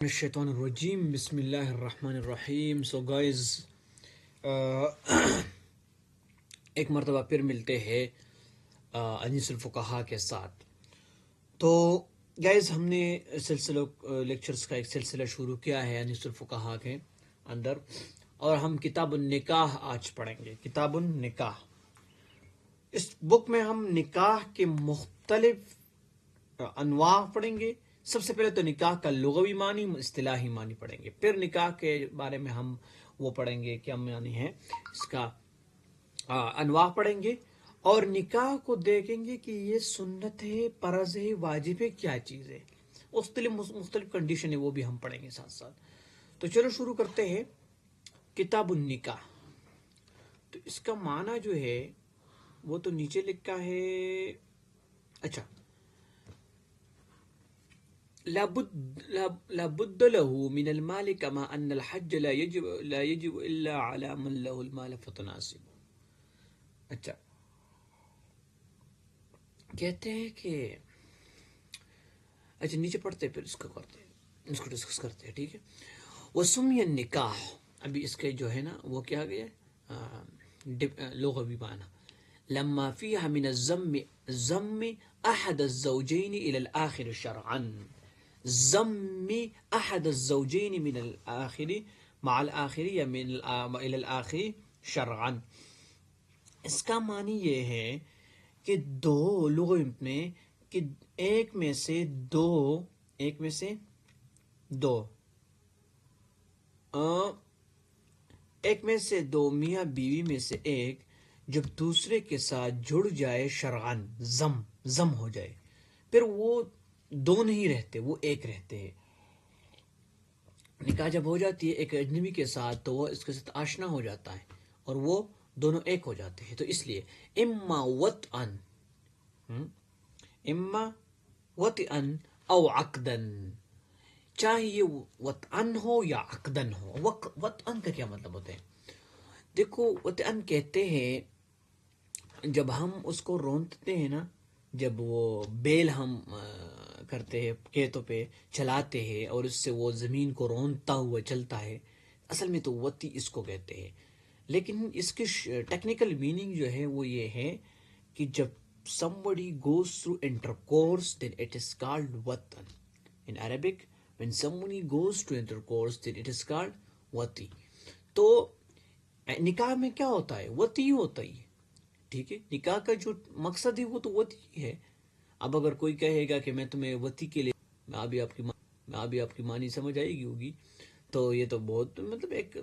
الشیطان الرجیم بسم اللہ الرحمن الرحیم. سو گائز ایک مرتبہ پھر ملتے ہیں انیس الفقہا کے ساتھ. تو گائز ہم نے سلسلہ لیکچرز کا ایک سلسلہ شروع کیا ہے انیس الفقہا کے اندر، اور ہم کتاب النکاح آج پڑھیں گے. کتاب النکاح، اس بک میں ہم نکاح کے مختلف انواع پڑھیں گے. سب سے پہلے تو نکاح کا لغوی معنی، اصطلاحی معنی پڑھیں گے، پھر نکاح کے بارے میں ہم وہ پڑھیں گے کیا معنی ہے اس کا، انواع پڑھیں گے، اور نکاح کو دیکھیں گے کہ یہ سنت ہے، فرض ہے، واجب ہے، کیا چیز ہے. مختلف کنڈیشن ہے، وہ بھی ہم پڑھیں گے ساتھ ساتھ. تو چلو شروع کرتے ہیں. کتاب النکاح، تو اس کا معنی جو ہے وہ تو نیچے لکھا ہے. اچھا، لا بد له من المال كما ان الحج لا يجب الا على من له المال فتناسب. اچھا، کہتے ہیں کہ اچھا نیچے پڑھتے ہیں، پھر اس کو کرتے ہیں، اس کو ڈسکس کرتے ہیں. ٹھیک ہے. وسمی النکاح، ابھی اس کے جو ہے نا وہ کیا گیا لغوی معنی. لما فيها من ضم احد الزوجين الى الاخر شرعا. ضم احد الزوجين من الاخر مع الاخر یا من الى الاخر شرعا. اس کا معنی یہ ہے کہ دو لغوں میں، کہ ایک میں سے دو میاں بیوی میں سے ایک جب دوسرے کے ساتھ جڑ جائے شرعن، ضم ہو جائے، پھر وہ دو نہیں رہتے، وہ ایک رہتے ہیں. نکاح جب ہو جاتی ہے ایک اجنبی کے ساتھ تو وہ اس کے ساتھ آشنا ہو جاتا ہے اور وہ دونوں ایک ہو جاتے ہیں. تو اس لیے اما وطئن او عقدن، چاہے یہ وطئن ہو یا عقدن ہو. وطئن کا کیا مطلب ہوتا ہے؟ دیکھو، وطئن کہتے ہیں جب ہم اس کو رونتے ہیں نا، جب وہ بیل ہم کرتے ہیں، کھیتوں پہ چلاتے ہیں اور اس سے وہ زمین کو رونتا ہوا چلتا ہے، اصل میں تو وطی اس کو کہتے ہیں. لیکن اس کی ٹیکنیکل میننگ جو ہے وہ یہ ہے کہ جب somebody goes through intercourse then it is called watan. In Arabic, when somebody goes to intercourse then it is called wati. تو نکاح میں کیا ہوتا ہے؟ وتی ہوتا ہی. ٹھیک ہے، نکاح کا جو مقصد ہے وہ تو وتی ہے. اب اگر کوئی کہے گا کہ میں تمہیں وتی کے لیے، میں ابھی آپ کی معنی سمجھ آئے گی ہوگی، تو یہ تو بہت مطلب ایک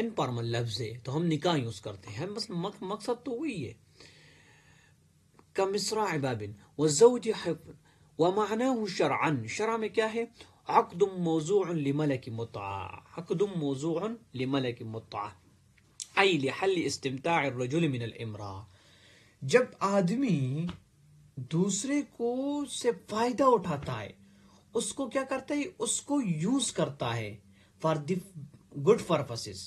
انفارمل لفظ ہے، تو ہم نکاح یوز کرتے ہیں، بس مقصد تو وہی ہے. کمصراع باب والزوج حق ومعناه شرعا. شرع میں کیا ہے؟ عقد موضوع لملك متعة، عقد موضوع لملك متعة ای لحل استمتاع الرجل من الامرأة. جب آدمی دوسرے کو سے فائدہ اٹھاتا ہے، اس کو کیا کرتا ہے؟ اس کو یوز کرتا ہے for the good purposes.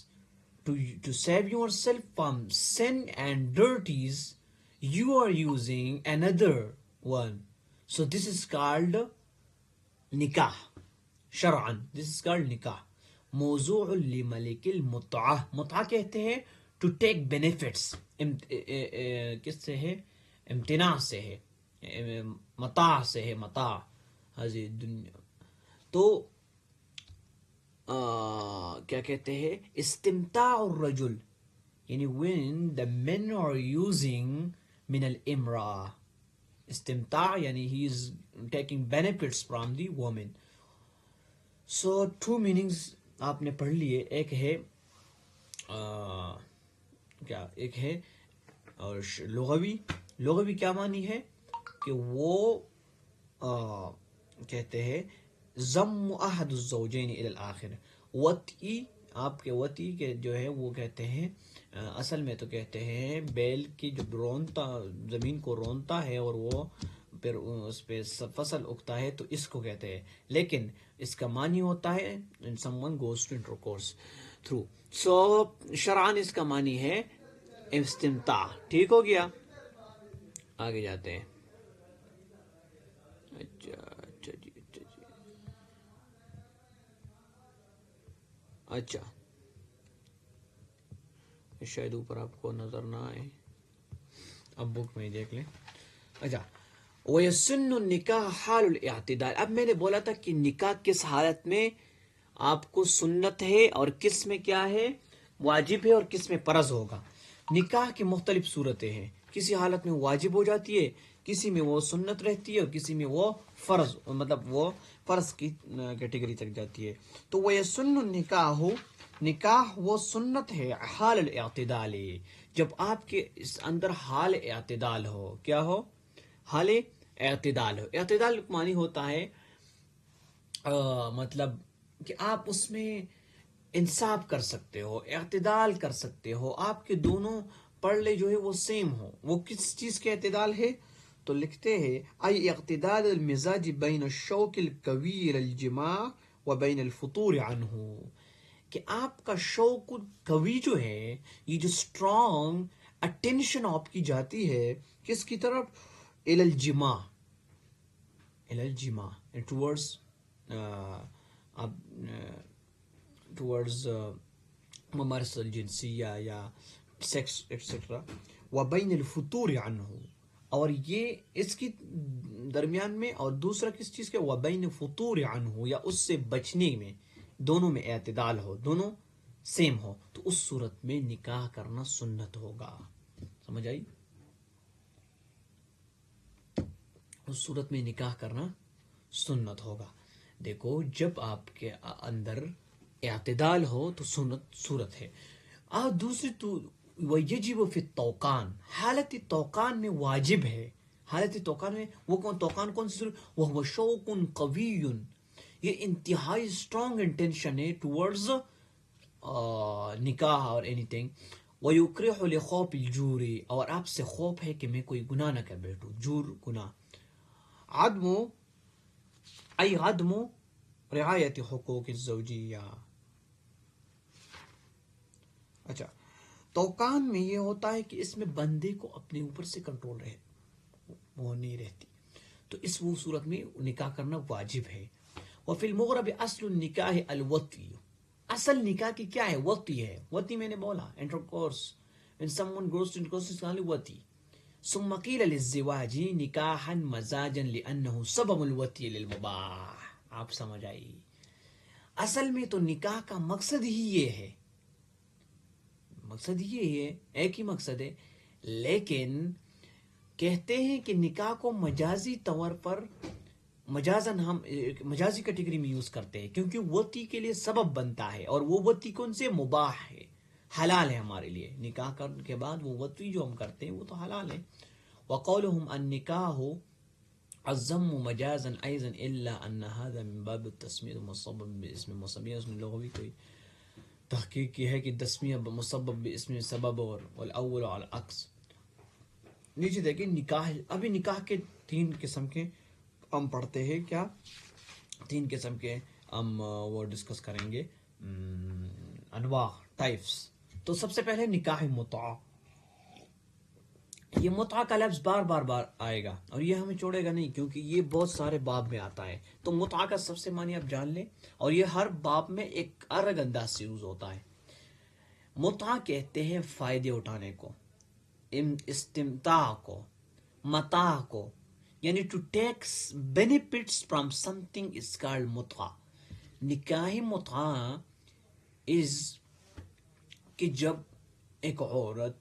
to save yourself from sin and dirties, you are using another one. So this is called nikah. شرعن this is called nikah. موضوع لملک المتعہ، متعہ کہتے ہیں to take benefits. کس سے ہے؟ امتناع سے ہے، متاع سے ہے، متاع حضی دنیا. تو کیا کہتے ہیں؟ استمتاع الرجل، یعنی when the men are using من الامرأة. استمتاع یعنی he is taking benefits from the woman. So two meanings آپ نے پڑھ لیے. ایک ہے کیا، ایک ہے اور لغوی کیا معنی ہے کہ وہ کہتے ہیں ضم احد الزوجین الی الاخر. وطئی، آپ کے وطئی کے جو ہے وہ کہتے ہیں اصل میں تو کہتے ہیں بیل کی جو رونتا، زمین کو رونتا ہے اور وہ پھر اس پہ فصل اگتا ہے، تو اس کو کہتے ہیں. لیکن اس کا معنی ہوتا ہے someone goes to intercourse through. So شرعان اس کا معنی ہے استمتاع. ٹھیک ہو گیا، آگے جاتے ہیں. اچھا جی. اچھا شاید اوپر آپ کو نظر نہ آئے، اب بک میں دیکھ لیں. اچھا وَيَسُنُّ النِّكَاحَ حال الاعتدال. اب میں نے بولا تھا کہ نکاح کس حالت میں آپ کو سنت ہے اور کس میں کیا ہے واجب ہے اور کس میں فرض ہوگا. نکاح کی مختلف صورتیں ہیں، کسی حالت میں واجب ہو جاتی ہے، کسی میں وہ سنت رہتی ہے اور کسی میں وہ فرض، مطلب وہ فرض کی کیٹیگری تک جاتی ہے. تو وَيَسُنُّ النِّكَاحُ، نکاح وہ سنت ہے حال الاعتدال، جب آپ کے اس اندر حال اعتدال ہو. کیا ہو؟ حال اعتدال ہو. اعتدال معنی ہوتا ہے مطلب کہ آپ اس میں انصاف کر سکتے ہو، اعتدال کر سکتے ہو، آپ کے دونوں پڑلے جو ہے وہ سیم ہو. وہ کس چیز کے اعتدال ہے؟ تو لکھتے ہیں ای اعتدال المزاج بین الشوق الکویر الجماع و بین الفطور عنہ، کہ آپ کا شوق قوی جو ہے، یہ جو اسٹرانگ اٹینشن آپ کی جاتی ہے کس کی طرف؟ الالجماع، الالجماع ٹورڈز ممارسة الجنسیہ یا سیکس ایٹسٹرا، وبین الفطور عنہ، اور یہ اس کی درمیان میں، اور دوسرا کس چیز کے؟ وبین فطور عنہ، یا اس سے بچنے میں، دونوں میں اعتدال ہو، دونوں سیم ہو، تو اس صورت میں نکاح کرنا سنت ہوگا. سمجھ آئی؟ اس صورت میں نکاح کرنا سنت ہوگا. دیکھو جب آپ کے اندر اعتدال ہو تو سنت صورت ہے. اور دوسری تو وَيَجِبُ فِي التوقان، حالت توقان میں واجب ہے. حالت توقان میں وہ توقان کون سی صورت؟ وَهُوَ شَوْقٌ قَوِيٌّ، یہ انتہائی اسٹرانگ انٹینشن ہے ٹورڈز نکاح اور اینی تھنگ. وَيُكْرِحُ لِخَوْفِ الْجُورِ، اور آپ سے خوف ہے کہ میں کوئی گناہ نہ کر بیٹھوں. جور گناہ. عدم رعایت حقوق الزوجیہ. اچھا توقان میں یہ ہوتا ہے کہ اس میں بندے کو اپنے اوپر سے کنٹرول رہے، وہ نہیں رہتی، تو اس وہ صورت میں نکاح کرنا واجب ہے. وفی المغرب اصل النکاح الوطی، اصل نکاح کی کیا ہے؟ وطی ہے. وطی میں نے بولا intercourse, when someone goes to intercourse is called وطی. ثم قیل للزواج نکاحا مزاجا لأنه سبب الوطی للمباح. آپ سمجھ آئی؟ اصل میں تو نکاح کا مقصد ہی یہ ہے، مقصد یہ ہے، ایک ہی مقصد ہے، لیکن کہتے ہیں کہ نکاح کو مجازی طور پر مجازن ہم مجازی کیٹیگری میں یوز کرتے ہیں، کیونکہ وطی کے لیے سبب بنتا ہے، اور وہ وطی کون سے؟ مباح ہے، حلال ہے ہمارے لیے. نکاح کرنے کے بعد وہ وطی جو ہم کرتے ہیں وہ تو حلال ہے. وقولهم النکاح الضم مجازا ايضا الا ان هذا من باب التسميه مصبب باسم مسميه. اس میں لغوی کوئی تحقیق کی ہے کہ تسمیہ مسبب باسم سبب اور والاول على العکس. نیچے دیکھیں نکاح، ابھی نکاح کے 3 قسم کے ہم پڑھتے ہیں. کیا 3 قسم کے ہم وہ ڈسکس کریں گے، انواع، ٹائپس. تو سب سے پہلے نکاح متعہ. یہ متعہ کا لفظ بار بار آئے گا اور یہ ہمیں چھوڑے گا نہیں، کیونکہ یہ بہت سارے باب میں آتا ہے. تو متعہ کا سب سے معنی آپ جان لیں، اور یہ ہر باب میں ایک الگ انداز سے یوز ہوتا ہے. متعہ کہتے ہیں فائدے اٹھانے کو، استمتاع کو، متاع کو، یعنی to take benefits from something is called متعہ. نکاح متعہ از کہ جب ایک عورت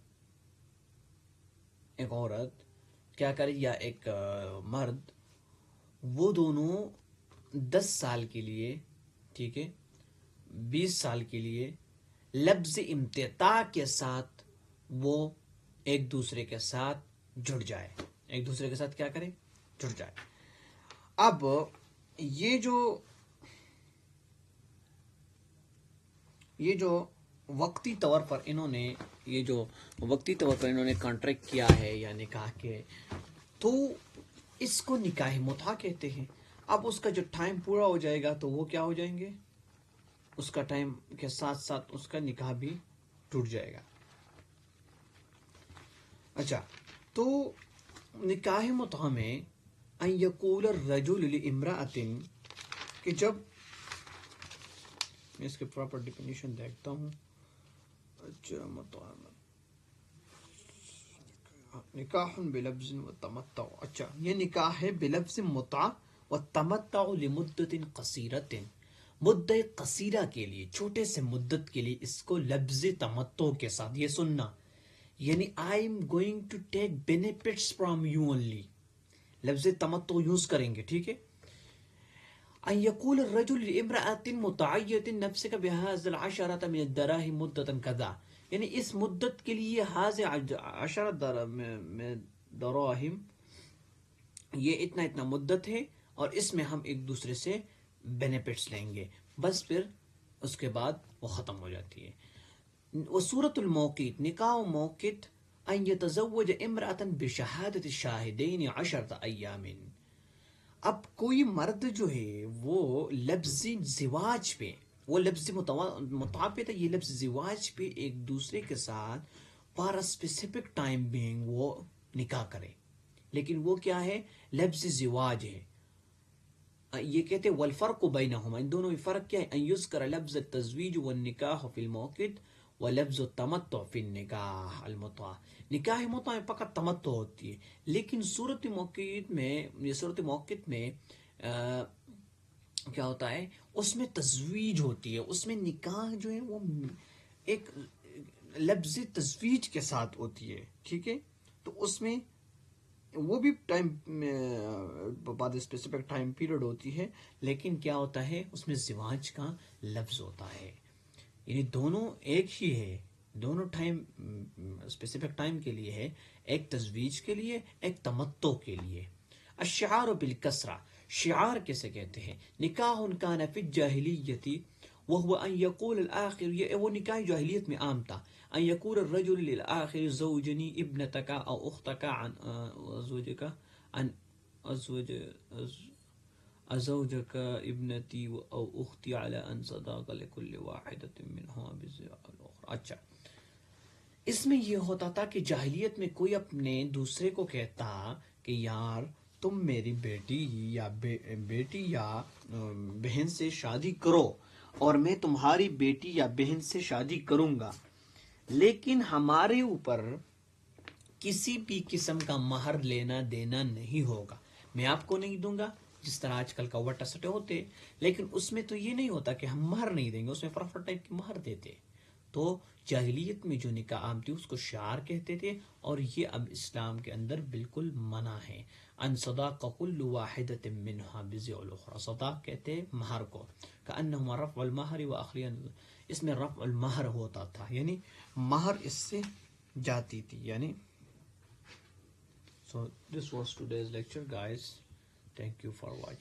کیا کرے، یا ایک مرد، وہ دونوں 10 سال کے لیے، ٹھیک ہے، 20 سال کے لیے لفظ امتطاع کے ساتھ وہ ایک دوسرے کے ساتھ جڑ جائے، ایک دوسرے کے ساتھ کیا کرے؟ جڑ جائے. اب یہ جو وقتی طور پر انہوں نے کانٹریکٹ کیا ہے یا نکاح کے، تو اس کو نکاح متعہ کہتے ہیں. اب اس کا جو ٹائم پورا ہو جائے گا تو وہ کیا ہو جائیں گے؟ اس کا ٹائم کے ساتھ ساتھ اس کا نکاح بھی ٹوٹ جائے گا. اچھا تو نکاح متعہ میں ان یقول الرجل لامرأة، کہ جب میں اس کے پراپر ڈیفینیشن دیکھتا ہوں. اچھا متع نکاح بلفظ و تمتع. اچھا یہ نکاح ہے بلفظ متع و تمتع لمدت قصیرت، مدت قصیرہ کے لیے، چھوٹے سے مدت کے لیے اس کو لفظ تمتع کے ساتھ یہ سننا، یعنی I am going to take benefits from you only, لفظ تمتع یوز کریں گے. ٹھیک ہے. ان يقول الرجل لامرأة متعية نفسك بهذا العشرة من الدراهم مدة كذا، یعنی اس مدت کے لیے هذه 10 من دراهم، یہ اتنا مدت ہے اور اس میں ہم ایک دوسرے سے بینیفٹس لیں گے، بس پھر اس کے بعد وہ ختم ہو جاتی ہے. وصورت الموقیت، نکاح و موقت، ان يتزوج امرأة بشہادت الشاہدین 10 ایام. اب کوئی مرد جو ہے وہ لفظ زواج پہ، وہ لفظ متع پہ تھا، یہ لفظ زواج پہ ایک دوسرے کے ساتھ فار اسپیسیفک ٹائم بینگ وہ نکاح کرے، لیکن وہ کیا ہے؟ لفظ زواج ہے. یہ کہتے ہیں والفرق بینہما، ان دونوں میں فرق کیا ہے؟ ان یذکر لفظ التزویج والنکاح فی الموقت ولفظ التمتع فی النکاح المتع. نکاح متع میں فقط تمتع ہوتی ہے، لیکن صورت موقت میں کیا ہوتا ہے؟ اس میں تزویج ہوتی ہے، اس میں نکاح جو ہے وہ ایک لفظ تزویج کے ساتھ ہوتی ہے. ٹھیک ہے. تو اس میں وہ بھی ٹائم بعد اسپیسیفک ٹائم پیریڈ ہوتی ہے، لیکن کیا ہوتا ہے؟ اس میں زواج کا لفظ ہوتا ہے، یعنی دونوں ایک ہی ہے، دونوں ٹائم اسپیسیفک ٹائم کے لیے ہے، ایک تزویج کے لیے، ایک تمتع کے لیے. الشعار بالکسرہ، شعار کیسے کہتے ہیں؟ نکاح کان فی الجاہلیت وهو ان یقول الاخر، یہ وہ نکاح جاہلیت میں عام تھا، ان یقول الرجل للآخر زوجنی ابنتک او اختک عن زوجک عن ازوجک ابنتی او اختی علی ان صداق لكل واحدۃ منہما بزوج الاخرى. اچھا اس میں یہ ہوتا تھا کہ جاہلیت میں کوئی اپنے دوسرے کو کہتا کہ یار تم میری بیٹی یا بہن سے شادی کرو اور میں تمہاری بیٹی یا بہن سے شادی کروں گا، لیکن ہمارے اوپر کسی بھی قسم کا مہر لینا دینا نہیں ہوگا، میں آپ کو نہیں دوں گا جس طرح آج کل کا وٹا سٹے ہوتے، لیکن اس میں تو یہ نہیں ہوتا کہ ہم مہر نہیں دیں گے، اس میں فرفر ٹائپ کی مہر دیتے. تو جاہلیت میں جو نکاح عام تھی اس کو شعار کہتے تھے، اور یہ اب اسلام کے اندر بالکل منع ہے. ان صداق كل واحدة منها بزوج الاخرى، صداق کہتے ہیں مہر کو، كأنهما رفع المہر واخریا، اس میں رفع المہر ہوتا تھا، یعنی مہر اس سے جاتی تھی. یعنی so this was today's lecture guys, thank you for watching.